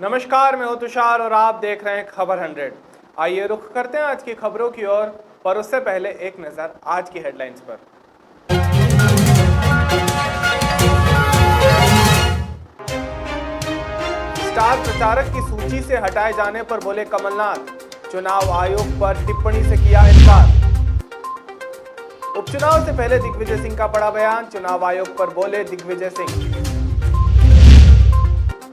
नमस्कार, मैं हूं तुषार और आप देख रहे हैं खबर 100। आइए रुख करते हैं आज की खबरों की ओर, पर उससे पहले एक नजर आज की हेडलाइंस पर। स्टार प्रचारक की सूची से हटाए जाने पर बोले कमलनाथ, चुनाव आयोग पर टिप्पणी से किया इनकार। उपचुनाव से पहले दिग्विजय सिंह का बड़ा बयान, चुनाव आयोग पर बोले दिग्विजय सिंह।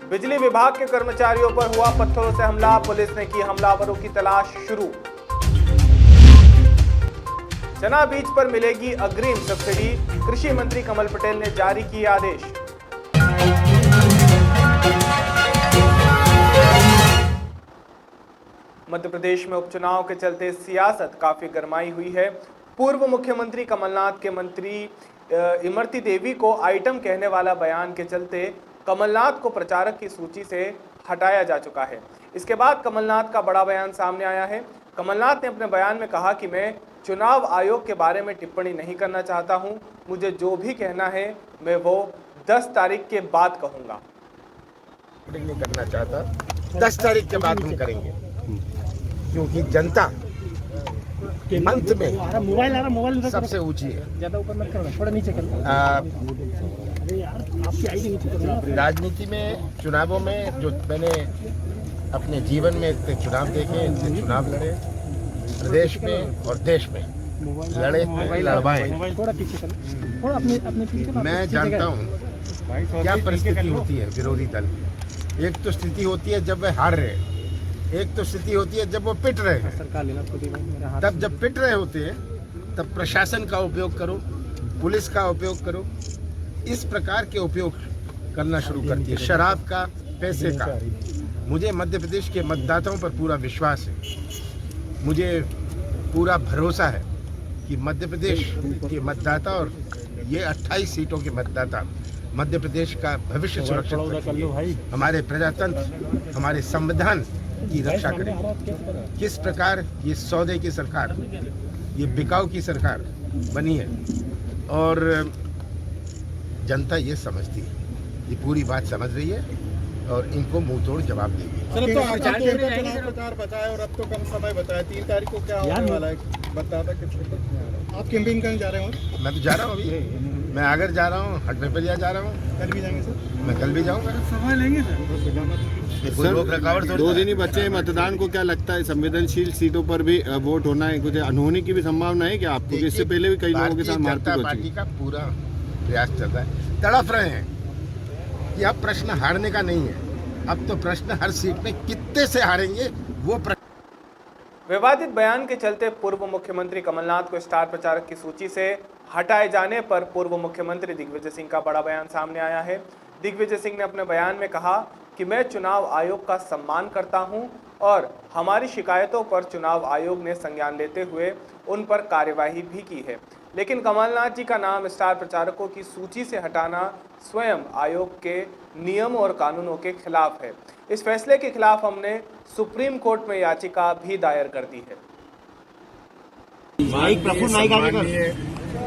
बिजली विभाग के कर्मचारियों पर हुआ पत्थरों से हमला, पुलिस ने की हमलावरों की तलाश शुरू। चना बीज पर मिलेगी अग्रिम सब्सिडी, कृषि मंत्री कमल पटेल ने जारी किए आदेश। मध्य प्रदेश में उपचुनाव के चलते सियासत काफी गरमाई हुई है। पूर्व मुख्यमंत्री कमलनाथ के मंत्री इमरती देवी को आइटम कहने वाला बयान के चलते कमलनाथ को प्रचारक की सूची से हटाया जा चुका है। इसके बाद कमलनाथ का बड़ा बयान सामने आया है। कमलनाथ ने अपने बयान में कहा कि मैं चुनाव आयोग के बारे में टिप्पणी नहीं करना चाहता हूं, मुझे जो भी कहना है मैं वो 10 तारीख के बाद कहूंगा। नहीं करना चाहता, 10 तारीख के बाद हम करेंगे, क्योंकि जनता अंत में सबसे ऊंची है। ज्यादा ऊपर मत करो, थोड़ा नीचे करो। राजनीति में, चुनावों में जो मैंने अपने जीवन में इतने चुनाव देखे, इतने चुनाव लड़े, प्रदेश में और देश में लड़े लड़वाए, मैं जानता हूँ क्या परिस्थिति होती है विरोधी दल की। एक तो स्थिति होती है जब वह हार रहे, एक तो स्थिति होती है जब वो पिट रहे हैं। तब जब पिट रहे होते हैं तब प्रशासन का उपयोग करो, पुलिस का उपयोग करो, इस प्रकार के उपयोग करना शुरू करती है, शराब का, पैसे का। मुझे मध्य प्रदेश के मतदाताओं पर पूरा विश्वास है, मुझे पूरा भरोसा है कि मध्य प्रदेश के मतदाता और ये 28 सीटों के मतदाता मध्य प्रदेश का भविष्य सुरक्षित करेंगे, हमारे प्रजातंत्र, हमारे संविधान की रक्षा करेंगे। किस प्रकार ये सौदे की सरकार, ये बिकाऊ की सरकार बनी है और जनता ये समझती है, ये पूरी बात समझ रही है और इनको मुंह तोड़ जवाब देगी। सर, तो चुनाव प्रचार बताया और अब तो कम समय बताया, 3 तारीख को क्या होने वाला है बता दो। आप कैंपेन करने जा रहे हो? मैं तो जा रहा हूँ, अभी मैं आगर जा रहा हूँ, हटपिपलिया जा रहा हूँ। कल भी जाएंगे सर? मैं कल भी जाऊँगा। सभा लेंगे सर? सर, 2 दिन ही बचे हैं मतदान को, क्या लगता है संवेदनशील सीटों पर भी वोट होना है, कुछ अनहोनी की भी संभावना है क्या आपको? इससे पहले भी कई लोगों के साथ मारपीट हो चुकी है। पार्टी का पूरा प्रयास चल रहा है, तड़प रहे हैं कि अब प्रश्न हारने का नहीं है, अब तो प्रश्न हर सीट में कितने से हारेंगे वो प्रश्न। विवादित बयान के चलते पूर्व मुख्यमंत्री कमलनाथ को स्टार प्रचारक की सूची से हटाए जाने पर पूर्व मुख्यमंत्री दिग्विजय सिंह का बड़ा बयान सामने आया है। दिग्विजय सिंह ने अपने बयान में कहा कि मैं चुनाव आयोग का सम्मान करता हूं और हमारी शिकायतों पर चुनाव आयोग ने संज्ञान लेते हुए उन पर कार्यवाही भी की है, लेकिन कमलनाथ जी का नाम स्टार प्रचारकों की सूची से हटाना स्वयं आयोग के नियमों और कानूनों के खिलाफ है। इस फैसले के खिलाफ हमने सुप्रीम कोर्ट में याचिका भी दायर कर दी है।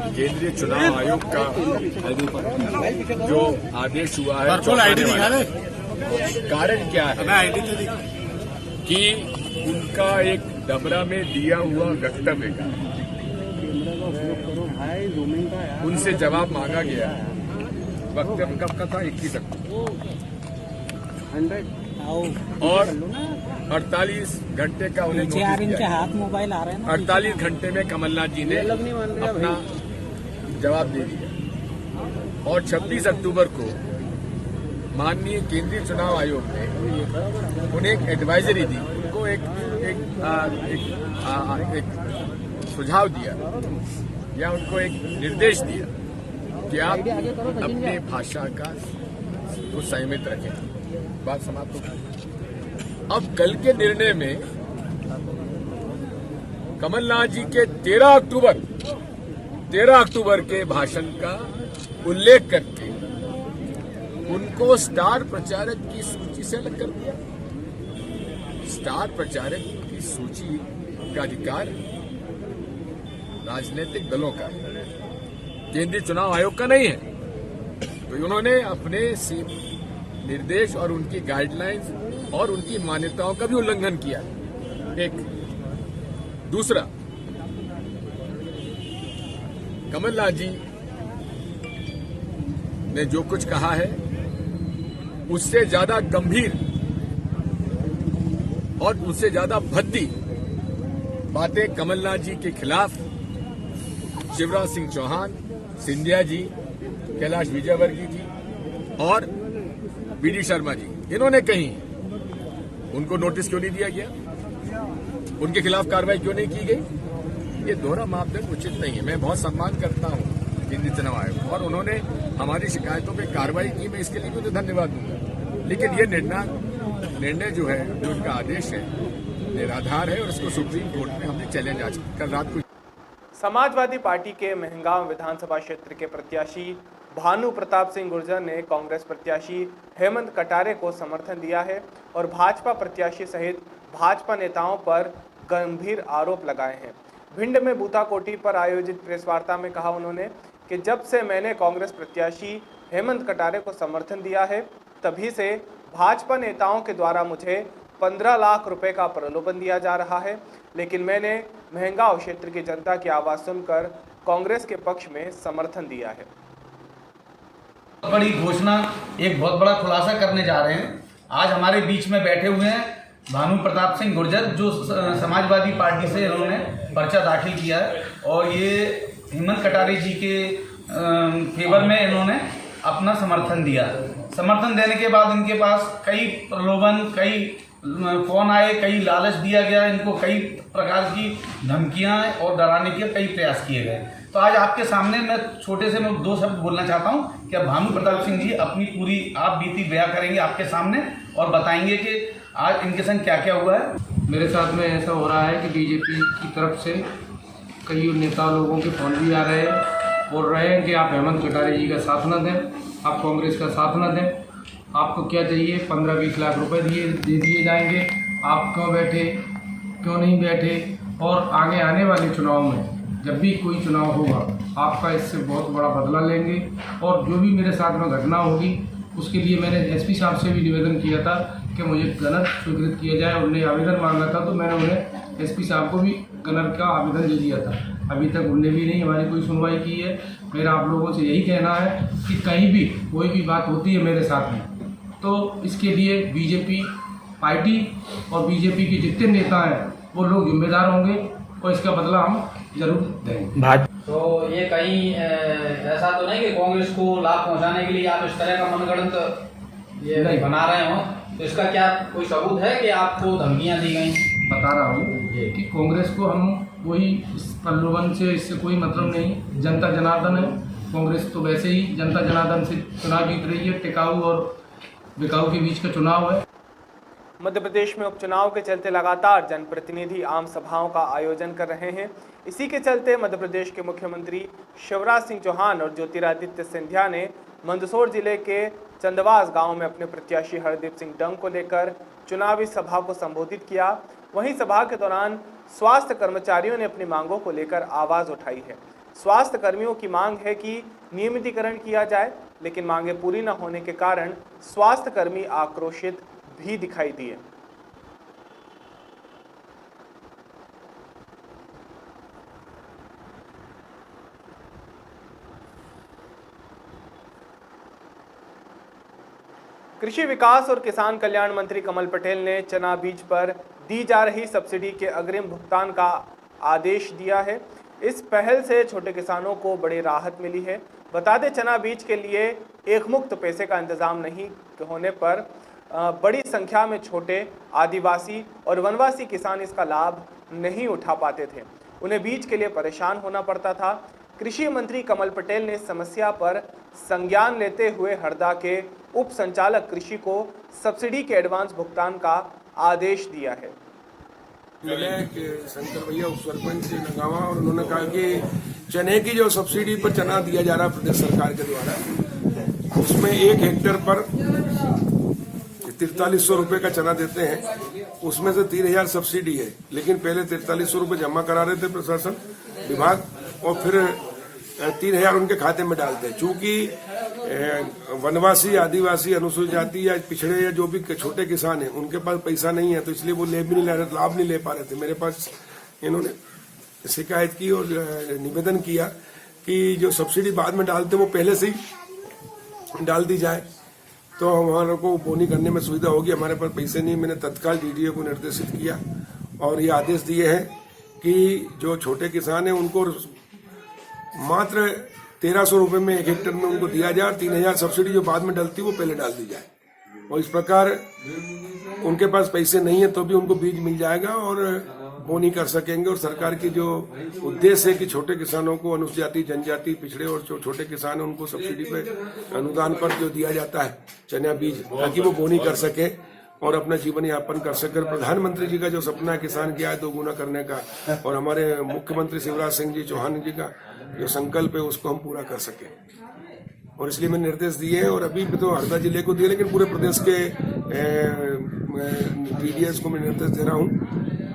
केंद्रीय चुनाव आयोग का जो आदेश हुआ है, कारण क्या है कि उनका एक डबरा में दिया हुआ वक्तव्य का उनसे जवाब मांगा गया। वक्तव्य कब का था? 21 अक्टूबर, और 48 घंटे का उन्हें नोटिस दिया। हाथ मोबाइल आ रहे हैं, 48 घंटे में कमलनाथ जी ने अपना जवाब दे दिया और 26 अक्टूबर को माननीय केंद्रीय चुनाव आयोग ने उन्हें एक एडवाइजरी दी, उनको एक सुझाव दिया या उनको एक निर्देश दिया कि आप अपने भाषा का को संयमित रखें। बात समाप्त हो गई। अब कल के निर्णय में कमलनाथ जी के 13 अक्टूबर के भाषण का उल्लेख करके उनको स्टार प्रचारक की सूची से अलग कर दिया। स्टार प्रचारक की सूची का अधिकार राजनीतिक दलों का है, केंद्रीय चुनाव आयोग का नहीं है। तो उन्होंने अपने निर्देश और उनकी गाइडलाइंस और उनकी मान्यताओं का भी उल्लंघन किया। एक दूसरा, कमलनाथ जी ने जो कुछ कहा है उससे ज्यादा गंभीर और उससे ज्यादा भद्दी बातें कमलनाथ जी के खिलाफ शिवराज सिंह चौहान, सिंधिया जी, कैलाश विजयवर्गीय जी और बीडी शर्मा जी इन्होंने कही। उनको नोटिस क्यों नहीं दिया गया? उनके खिलाफ कार्रवाई क्यों नहीं की गई? ये दोहरा मापदंड उचित नहीं है। मैं बहुत सम्मान करता हूं केंद्रीय चुनाव आयोग और उन्होंने हमारी शिकायतों पे कार्रवाई की, मैं इसके लिए भी उन्हें धन्यवाद दूंगा। लेकिन ये निर्णय जो है, जो उनका आदेश है, निराधार है और इसको सुप्रीम कोर्ट में हमने चैलेंज आज कल रात को। समाजवादी पार्टी के महंगाम विधानसभा क्षेत्र के प्रत्याशी भानु प्रताप सिंह गुर्जर ने कांग्रेस प्रत्याशी हेमंत कटारे को समर्थन दिया है और भाजपा प्रत्याशी सहित भाजपा नेताओं पर गंभीर आरोप लगाए हैं। भिंड में बूताकोटी पर आयोजित प्रेस वार्ता में कहा उन्होंने कि जब से मैंने कांग्रेस प्रत्याशी हेमंत कटारे को समर्थन दिया है तभी से भाजपा नेताओं के द्वारा मुझे 15 लाख रुपए का प्रलोभन दिया जा रहा है, लेकिन मैंने महंगाव क्षेत्र की जनता की आवाज सुनकर कांग्रेस के पक्ष में समर्थन दिया है। बड़ी घोषणा, एक बहुत बड़ा खुलासा करने जा रहे हैं। आज हमारे बीच में बैठे हुए हैं भानु प्रताप सिंह गुर्जर, जो समाजवादी पार्टी से इन्होंने पर्चा दाखिल किया है और ये हेमंत कटारे जी के फेवर में इन्होंने अपना समर्थन दिया। समर्थन देने के बाद इनके पास कई प्रलोभन, कई फोन आए, कई लालच दिया गया, इनको कई प्रकार की धमकियां और डराने के कई प्रयास किए गए। तो आज आपके सामने मैं छोटे से 2 शब्द बोलना चाहता हूं कि भानु प्रताप सिंह जी अपनी पूरी आप बीती बयां करेंगे आपके सामने और बताएंगे कि आज इनके संग क्या क्या हुआ है। मेरे साथ में ऐसा हो रहा है कि बीजेपी की तरफ से कई नेता लोगों के फोन भी आ रहे हैं, बोल रहे हैं कि आप हेमंत कटारे जी का साथ न दें, आप कांग्रेस का साथ न दें, आपको क्या चाहिए, 15-20 लाख रुपए दे दिए जाएंगे, आप क्यों बैठे, क्यों नहीं बैठे, और आगे आने वाले चुनाव में जब भी कोई चुनाव होगा आपका इससे बहुत बड़ा बदला लेंगे। और जो भी मेरे साथ में घटना होगी उसके लिए मैंने एसपी साहब से भी निवेदन किया था कि मुझे गनर स्वीकृत किया जाए। उन्हें आवेदन मांगा था तो मैंने उन्हें एसपी साहब को भी गनर का आवेदन दे दिया था। अभी तक उन्होंने भी नहीं हमारी कोई सुनवाई की है। मेरा आप लोगों से यही कहना है कि कहीं भी कोई भी बात होती है मेरे साथ में तो इसके लिए बीजेपी पार्टी और बीजेपी के जितने नेता हैं वो लोग जिम्मेदार होंगे और इसका बदला हम जरूर देंगे। तो ये कहीं ऐसा तो नहीं कि कांग्रेस को लाभ पहुंचाने के लिए आप इस तरह का मनगढ़ंत ये नहीं बना रहे हो, तो इसका क्या कोई सबूत है कि आपको धमकियां दी गई? बता रहा हूँ कि कांग्रेस को हम कोई इस प्रलोभन से इससे कोई मतलब नहीं। जनता जनार्दन है, कांग्रेस तो वैसे ही जनता जनार्दन से चुनाव जीत रही है। टिकाऊ और बिकाऊ के बीच का चुनाव है। मध्य प्रदेश में उपचुनाव के चलते लगातार जनप्रतिनिधि आम सभाओं का आयोजन कर रहे हैं। इसी के चलते मध्य प्रदेश के मुख्यमंत्री शिवराज सिंह चौहान और ज्योतिरादित्य सिंधिया ने मंदसौर जिले के चंदवास गांव में अपने प्रत्याशी हरदीप सिंह डंग को लेकर चुनावी सभा को संबोधित किया। वहीं सभा के दौरान स्वास्थ्य कर्मचारियों ने अपनी मांगों को लेकर आवाज उठाई है। स्वास्थ्य कर्मियों की मांग है कि नियमितीकरण किया जाए, लेकिन मांगे पूरी न होने के कारण स्वास्थ्य कर्मी आक्रोशित भी दिखाई दिए। कृषि विकास और किसान कल्याण मंत्री कमल पटेल ने चना बीज पर दी जा रही सब्सिडी के अग्रिम भुगतान का आदेश दिया है। इस पहल से छोटे किसानों को बड़ी राहत मिली है। बता दें, चना बीज के लिए एक मुक्त पैसे का इंतजाम नहीं होने पर बड़ी संख्या में छोटे आदिवासी और वनवासी किसान इसका लाभ नहीं उठा पाते थे। उन्हें बीज के लिए परेशान होना पड़ता था। कृषि मंत्री कमल पटेल ने समस्या पर संज्ञान लेते हुए हरदा के उप संचालक कृषि को सब्सिडी के एडवांस भुगतान का आदेश दिया है। मिले कि शंकर भैया उप सरपंच से नगावा, और उन्होंने कहा कि चने की जो सब्सिडी पर चना दिया जा रहा है प्रदेश सरकार के द्वारा, उसमें 1 हेक्टेयर पर 4300 रुपये का चना देते हैं। उसमें से 3000 सब्सिडी है, लेकिन पहले 4300 रुपये जमा करा रहे थे प्रशासन विभाग और फिर 3000 उनके खाते में डालते हैं। चूंकि वनवासी, आदिवासी, अनुसूचित जाति या पिछड़े या जो भी छोटे किसान हैं उनके पास पैसा नहीं है, तो इसलिए वो ले भी नहीं ले रहे, लाभ नहीं ले पा रहे थे। मेरे पास इन्होंने शिकायत की और निवेदन किया कि जो सब्सिडी बाद में डालते वो पहले से ही डाल दी जाए, तो हमारे को बोनी करने में सुविधा होगी। हमारे पास पैसे नहीं। मैंने तत्काल डीडीओ को निर्देशित किया और ये आदेश दिए हैं कि जो छोटे किसान हैं उनको मात्र 1300 रुपये में 1 हेक्टेयर में उनको दिया जाए, 3000 सब्सिडी जो बाद में डलती है वो पहले डाल दी जाए। और इस प्रकार उनके पास पैसे नहीं है तो भी उनको बीज मिल जाएगा और बोनी कर सकेंगे। और सरकार की जो उद्देश्य है कि छोटे किसानों को, अनुसूचित जाति, जनजाति, पिछड़े और जो छोटे किसान हैं उनको सब्सिडी पे अनुदान पर जो दिया जाता है चना बीज, ताकि वो बोनी कर सके और अपना जीवन यापन कर सके। प्रधानमंत्री जी का जो सपना है किसान की आय 2 गुना करने का, और हमारे मुख्यमंत्री शिवराज सिंह जी चौहान जी का जो संकल्प है उसको हम पूरा कर सके, और इसलिए मैंने निर्देश दिए हैं। और अभी तो हरदा जिले को दिए, लेकिन पूरे प्रदेश के डीडीएस को मैं निर्देश दे रहा हूँ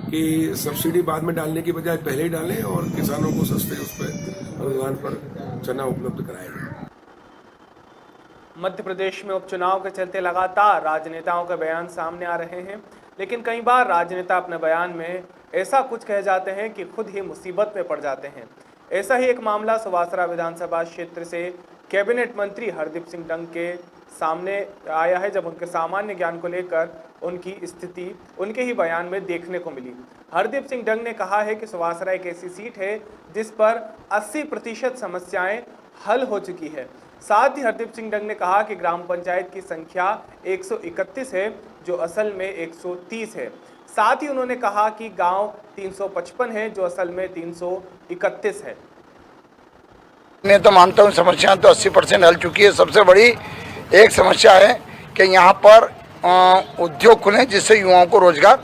कि सब्सिडी बाद में डालने की बजाय पहले ही डालें और किसानों को सस्ते उस पर अनुदान पर चना उपलब्ध कराएं। मध्य प्रदेश में उपचुनाव के चलते लगातार राजनेताओं के बयान सामने आ रहे हैं, लेकिन कई बार राजनेता अपने बयान में ऐसा कुछ कह जाते हैं कि खुद ही मुसीबत में पड़ जाते हैं। ऐसा ही एक मामला सुवासरा विधानसभा क्षेत्र से कैबिनेट मंत्री हरदीप सिंह डंग के सामने आया है, जब उनके सामान्य ज्ञान को लेकर उनकी स्थिति उनके ही बयान में देखने को मिली। हरदीप सिंह डंग ने कहा है कि सुवासरा एक ऐसी सीट है जिस पर 80% समस्याएं हल हो चुकी है। साथ ही हरदीप सिंह डंग ने कहा कि ग्राम पंचायत की संख्या 131 है जो असल में 130 है। साथ ही उन्होंने कहा कि गांव 355 है जो असल में 331 है। मैं तो मानता हूँ समस्याएं तो 80% हल चुकी है। सबसे बड़ी एक समस्या है कि यहाँ पर उद्योग खुले जिससे युवाओं को रोजगार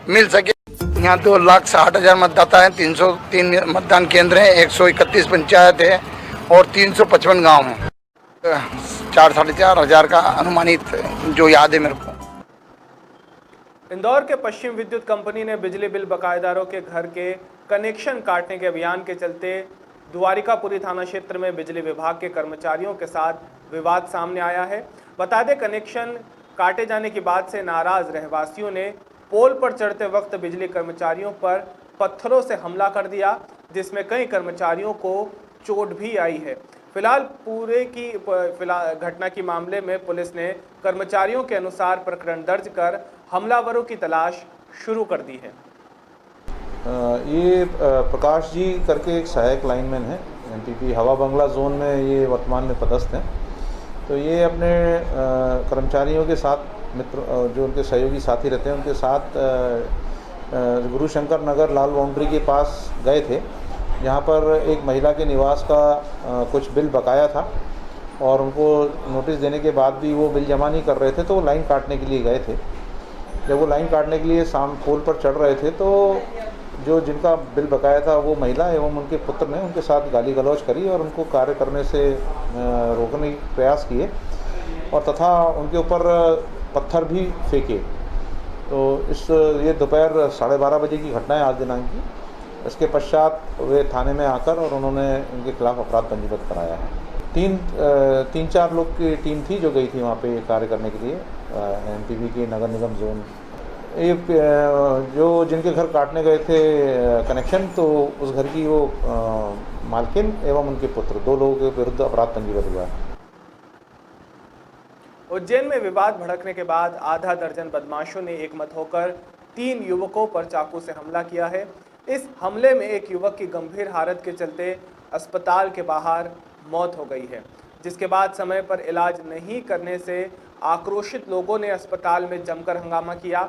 मिल सके। यहाँ 2,60,000 मतदाता हैं, 303 मतदान केंद्र हैं, 131 पंचायत है और 355 गांव हैं। 4-4.5 हजार का अनुमानित जो याद है मेरे को। इंदौर के पश्चिम विद्युत कंपनी ने बिजली बिल बकायेदारों के घर के कनेक्शन काटने के अभियान के चलते द्वारिकापुरी थाना क्षेत्र में बिजली विभाग के कर्मचारियों के साथ विवाद सामने आया है। बता दें, कनेक्शन काटे जाने की बात से नाराज रहवासियों ने पोल पर चढ़ते वक्त बिजली कर्मचारियों पर पत्थरों से हमला कर दिया, जिसमें कई कर्मचारियों को चोट भी आई है। फिलहाल घटना की मामले में पुलिस ने कर्मचारियों के अनुसार प्रकरण दर्ज कर हमलावरों की तलाश शुरू कर दी है। ये प्रकाश जी करके एक सहायक लाइनमैन है, एमपीपी हवा बंगला जोन में ये वर्तमान में पदस्थ हैं। तो ये अपने कर्मचारियों के साथ मित्र जो उनके सहयोगी साथी रहते हैं उनके साथ गुरु शंकर नगर लाल बाउंड्री के पास गए थे, जहाँ पर एक महिला के निवास का कुछ बिल बकाया था और उनको नोटिस देने के बाद भी वो बिल जमा नहीं कर रहे थे, तो वो लाइन काटने के लिए गए थे। जब वो लाइन काटने के लिए पोल पर चढ़ रहे थे तो जो जिनका बिल बकाया था वो महिला एवं उनके पुत्र ने उनके साथ गाली गलौज करी और उनको कार्य करने से रोकने के प्रयास किए और तथा उनके ऊपर पत्थर भी फेंके। तो ये दोपहर 12:30 बजे की घटना है आज दिनांक की। इसके पश्चात वे थाने में आकर और उन्होंने उनके खिलाफ अपराध पंजीबद्ध कराया है। 3-4 लोग की टीम थी जो गई थी वहाँ पे कार्य करने के लिए, एमपीबी के नगर निगम जोन। ये जो जिनके घर काटने गए थे कनेक्शन, तो उस घर की वो मालकिन एवं उनके पुत्र 2 लोगों के विरुद्ध अपराध पंजीबद्ध हुआ है। उज्जैन में विवाद भड़कने के बाद आधा दर्जन बदमाशों ने एकमत होकर 3 युवकों पर चाकू से हमला किया है। इस हमले में एक युवक की गंभीर हालत के चलते अस्पताल के बाहर मौत हो गई है, जिसके बाद समय पर इलाज नहीं करने से आक्रोशित लोगों ने अस्पताल में जमकर हंगामा किया।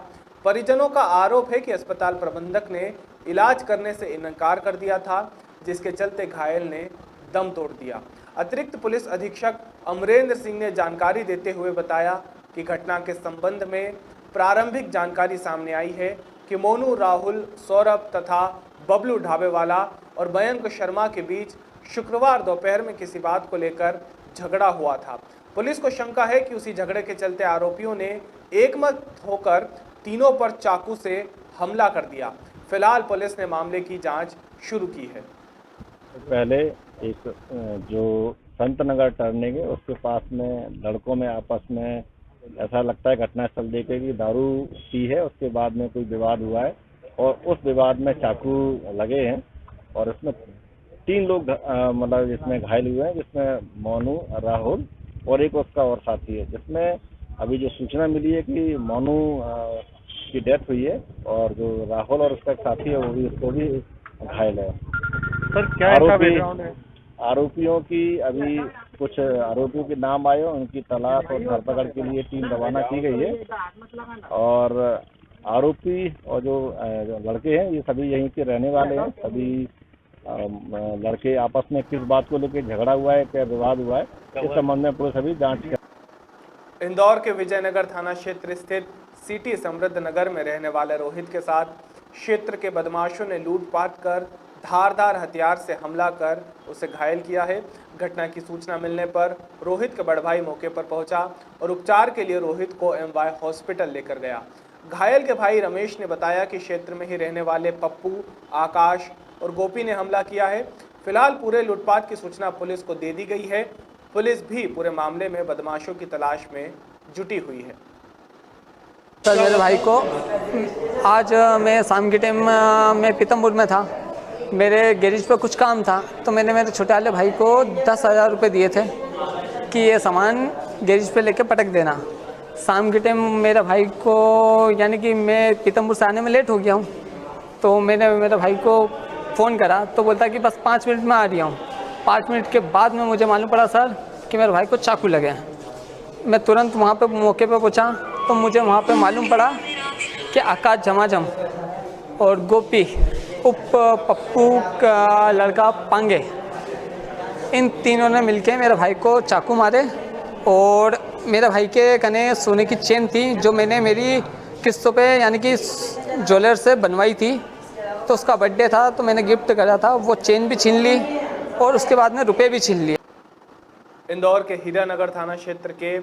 परिजनों का आरोप है कि अस्पताल प्रबंधक ने इलाज करने से इनकार कर दिया था, जिसके चलते घायल ने दम तोड़ दिया। अतिरिक्त पुलिस अधीक्षक अमरेंद्र सिंह ने जानकारी देते हुए बताया कि घटना के संबंध में प्रारंभिक जानकारी सामने आई है कि मोनू, राहुल, सौरभ तथा बबलू ढाबेवाला और मयंक शर्मा के बीच शुक्रवार दोपहर में किसी बात को लेकर झगड़ा हुआ था। पुलिस को शंका है कि उसी झगड़े के चलते आरोपियों ने एकमत होकर तीनों पर चाकू से हमला कर दिया। फिलहाल पुलिस ने मामले की जांच शुरू की है। पहले एक जो संत नगर टर्निंग है, उसके पास में लड़कों में आपस में ऐसा लगता है घटनास्थल देखे कि दारू पी है, उसके बाद में कोई विवाद हुआ है और उस विवाद में चाकू लगे हैं और इसमें 3 लोग मतलब इसमें घायल हुए हैं, जिसमें मोनू, राहुल और एक उसका और साथी है, जिसमें अभी जो सूचना मिली है कि मोनू की डेथ हुई है और जो राहुल और उसका साथी है उसको भी घायल है। सर क्या ऐसा बैकग्राउंड है? आरोपियों की अभी कुछ आरोपियों के नाम आए, उनकी तलाश और धरपकड़ के लिए टीम रवाना की गई है और आरोपी और जो लड़के हैं ये सभी यहीं के रहने वाले हैं। सभी लड़के आपस में किस बात को लेकर झगड़ा हुआ है, क्या विवाद हुआ है, इस संबंध में पुलिस अभी जांच कर। इंदौर के विजयनगर थाना क्षेत्र स्थित सिटी समृद्ध नगर में रहने वाले रोहित के साथ क्षेत्र के बदमाशों ने लूटपाट कर धारदार हथियार से हमला कर उसे घायल किया है। घटना की सूचना मिलने पर रोहित के बड़ भाई मौके पर पहुंचा और उपचार के लिए रोहित को एमवाय हॉस्पिटल लेकर गया। घायल के भाई रमेश ने बताया कि क्षेत्र में ही रहने वाले पप्पू, आकाश और गोपी ने हमला किया है। फिलहाल पूरे लूटपाट की सूचना पुलिस को दे दी गई है। पुलिस भी पूरे मामले में बदमाशों की तलाश में जुटी हुई है। सर मेरे भाई को आज मैं शाम के टाइम में पीतमपुर में था, मेरे गैरेज पे कुछ काम था तो मैंने मेरे छोटे वाले भाई को 10,000 रुपये दिए थे कि ये सामान गैरेज पे लेके पटक देना। शाम के टाइम मेरे भाई को यानी कि मैं पीतमपुर से आने में लेट हो गया हूँ, तो मैंने मेरे भाई को फ़ोन करा तो बोलता कि बस 5 मिनट में आ रहा हूँ। 5 मिनट के बाद में मुझे मालूम पड़ा सर कि मेरे भाई को चाकू लगे। मैं तुरंत वहाँ पे मौके पे पहुँचा तो मुझे वहाँ पे मालूम पड़ा कि आकाश झमाझम और गोपी पप्पू का लड़का पांगे, इन तीनों ने मिलके मेरे भाई को चाकू मारे। और मेरे भाई के कने सोने की चेन थी जो मैंने मेरी किस्तों पे यानी कि ज्वेलर से बनवाई थी, तो उसका बर्थडे था तो मैंने गिफ्ट करा था, वो चेन भी छीन ली और उसके बाद में रुपए भी छीन लिए। इंदौर के हीरानगर थाना क्षेत्र के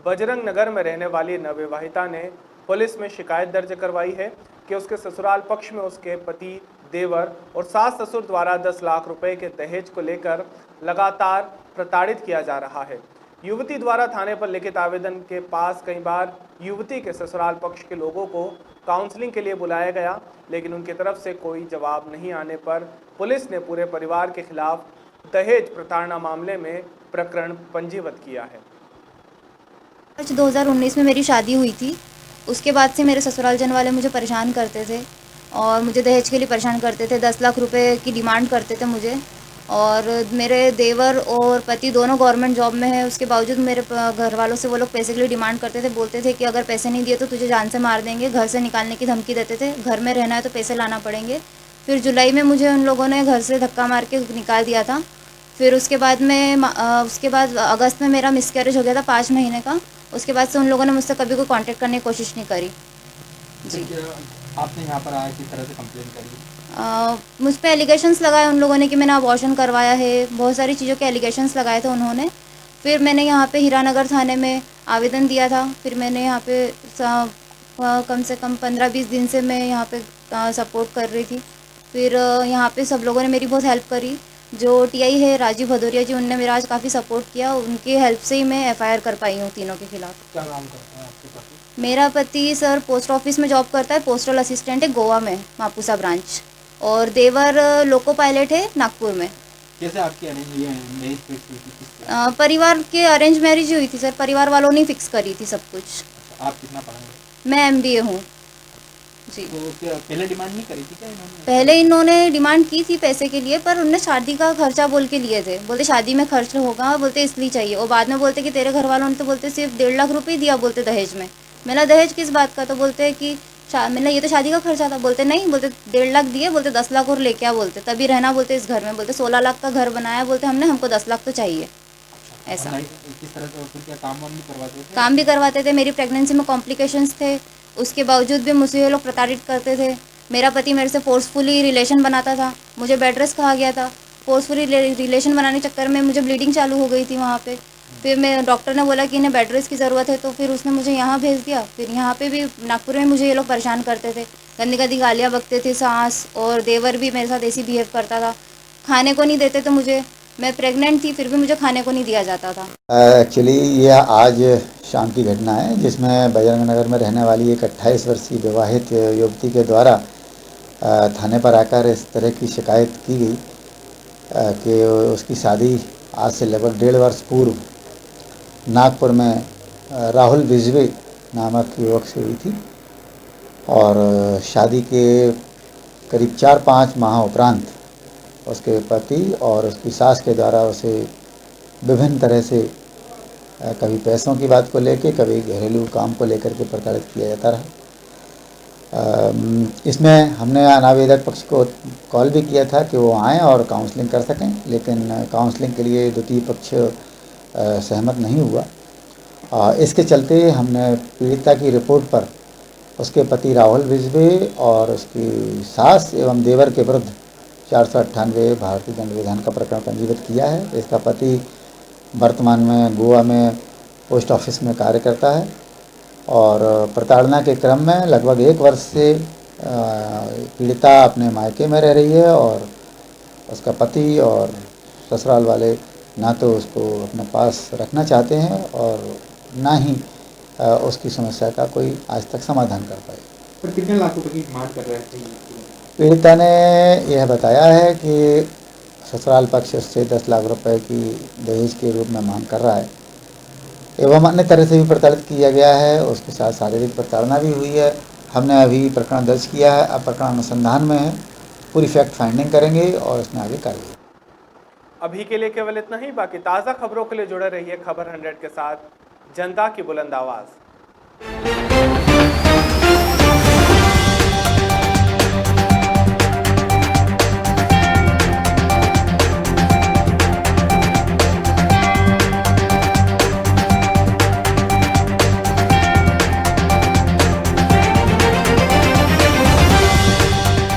बजरंग नगर में रहने वाली नवविवाहिता ने पुलिस में शिकायत दर्ज करवाई है कि उसके ससुराल पक्ष में उसके पति, देवर और सास ससुर द्वारा 10 लाख रुपए के दहेज को लेकर लगातार प्रताड़ित किया जा रहा है। युवती द्वारा थाने पर लिखित आवेदन के पास कई बार युवती के ससुराल पक्ष के लोगों को काउंसलिंग के लिए बुलाया गया, लेकिन उनकी तरफ से कोई जवाब नहीं आने पर पुलिस ने पूरे परिवार के खिलाफ दहेज प्रताड़ना मामले में प्रकरण पंजीबद्ध किया है। 2019 में मेरी शादी हुई थी, उसके बाद से मेरे ससुराल जन वाले मुझे परेशान करते थे और मुझे दहेज के लिए परेशान करते थे। 10 लाख रुपए की डिमांड करते थे मुझे, और मेरे देवर और पति दोनों गवर्नमेंट जॉब में है, उसके बावजूद मेरे घर वालों से वो लोग पैसे के लिए डिमांड करते थे। बोलते थे कि अगर पैसे नहीं दिए तो तुझे जान से मार देंगे, घर से निकालने की धमकी देते थे, घर में रहना है तो पैसे लाना पड़ेंगे। फिर जुलाई में मुझे उन लोगों ने घर से धक्का मार के निकाल दिया था। फिर उसके बाद अगस्त में मेरा मिसकैरेज हो गया था 5 महीने का। उसके बाद से उन लोगों ने मुझसे कभी कोई कांटेक्ट करने की कोशिश नहीं करी। जी, आपने यहाँ पर आया किस तरह से कंप्लेन करी? मुझ पे एलिगेशंस लगाए उन लोगों ने कि मैंने अबॉर्शन करवाया है, बहुत सारी चीज़ों के एलिगेशंस लगाए थे उन्होंने। फिर मैंने यहाँ पे हीरानगर थाने में आवेदन दिया था। फिर मैंने यहाँ पे कम से कम 15-20 दिन से मैं यहाँ पे सपोर्ट कर रही थी। फिर यहाँ पे सब लोगों ने मेरी बहुत हेल्प करी। जो टीआई है राजीव भदौरिया जी, उनने मेरा आज काफ़ी सपोर्ट किया। उनकी हेल्प से ही मैं एफआईआर कर पाई हूँ तीनों के खिलाफ। क्या काम करते हैं आपके पति? मेरा पति सर पोस्ट ऑफिस में जॉब करता है, पोस्टल असिस्टेंट है गोवा में, मापुसा ब्रांच। और देवर लोको पायलट है नागपुर में। कैसे आपकी मैरिज फिक्स हुई थी? परिवार के अरेंज मैरिज हुई थी सर, परिवार वालों ने फिक्स करी थी सब कुछ। आप कितना पढ़ेंगे? मैं MBA हूँ जी। तो क्या पहले डिमांड नहीं करी थी क्या इन्होंने? पहले इन्होंने डिमांड की थी पैसे के लिए, पर उनने शादी का खर्चा बोल के लिए थे। बोलते शादी में खर्च होगा, बोलते इसलिए चाहिए। और बाद में बोलते कि तेरे घर वालों ने तो बोलते सिर्फ 1.5 लाख रुपये दिया बोलते दहेज में। मैंने दहेज किस बात का? तो बोलते हैं कि मैंने ये तो शादी का खर्चा था। बोलते नहीं, बोलते 1.5 लाख दिए, बोलते 10 लाख और लेके आ, बोलते तभी रहना बोलते इस घर में। बोलते 16 लाख का घर बनाया, बोलते हमने, हमको 10 लाख तो चाहिए। ऐसा किस तरह से क्या काम वाम भी करवाते थे? काम भी करवाते थे। मेरी प्रेगनेंसी में कॉम्प्लिकेशंस थे, उसके बावजूद भी मुझे ये लोग प्रताड़ित करते थे। मेरा पति मेरे से फोर्सफुली रिलेशन बनाता था, मुझे बेड रेस्ट कहा गया था। फोर्सफुली रिलेशन बनाने के चक्कर में मुझे ब्लीडिंग चालू हो गई थी वहाँ पे। फिर मैं डॉक्टर ने बोला कि इन्हें बेड रेस्ट की ज़रूरत है, तो फिर उसने मुझे यहाँ भेज दिया। फिर यहाँ पे भी नागपुर में मुझे ये लोग परेशान करते थे, गंदी गंदी गालियाँ बकते थे। सास और देवर भी मेरे साथ ऐसी बिहेव करता था, खाने को नहीं देते थे मुझे। मैं प्रेग्नेंट थी, फिर भी मुझे खाने को नहीं दिया जाता था। एक्चुअली यह आज शाम की घटना है जिसमें बजरंग नगर में रहने वाली एक 28 वर्षीय विवाहित युवती के द्वारा थाने पर आकर इस तरह की शिकायत की गई कि उसकी शादी आज से लगभग 1.5 वर्ष पूर्व नागपुर में राहुल बिजवे नामक युवक से हुई थी और शादी के करीब 4-5 माह उपरांत उसके पति और उसकी सास के द्वारा उसे विभिन्न तरह से कभी पैसों की बात को लेकर, कभी घरेलू काम को लेकर के प्रताड़ित किया जाता रहा। इसमें हमने अनावेदक पक्ष को कॉल भी किया था कि वो आएँ और काउंसलिंग कर सकें, लेकिन काउंसलिंग के लिए द्वितीय पक्ष सहमत नहीं हुआ। इसके चलते हमने पीड़िता की रिपोर्ट पर उसके पति राहुल बिजवे और उसकी सास एवं देवर के विरुद्ध 498 भारतीय दंड विधान का प्रकरण पंजीबद्ध किया है। इसका पति वर्तमान में गोवा में पोस्ट ऑफिस में कार्य करता है और प्रताड़ना के क्रम में लगभग 1 वर्ष से पीड़िता अपने मायके में रह रही है और उसका पति और ससुराल वाले ना तो उसको अपने पास रखना चाहते हैं और ना ही उसकी समस्या का कोई आज तक समाधान कर पाए। पर कितने लाख रुपए की मांग कर रहे थे? पीड़िता ने यह बताया है कि ससुराल पक्ष उससे 10 लाख रुपए की दहेज के रूप में मांग कर रहा है एवं अन्य तरह से भी प्रताड़ित किया गया है। उसके साथ शारीरिक प्रताड़ना भी हुई है। हमने अभी प्रकरण दर्ज किया है, अब प्रकरण अनुसंधान में है, पूरी फैक्ट फाइंडिंग करेंगे और उसमें आगे कार्रवाई। अभी के लिए केवल इतना ही। बाकी ताज़ा खबरों के लिए जुड़े रहिए खबर 100 के साथ, जनता की बुलंद आवाज़।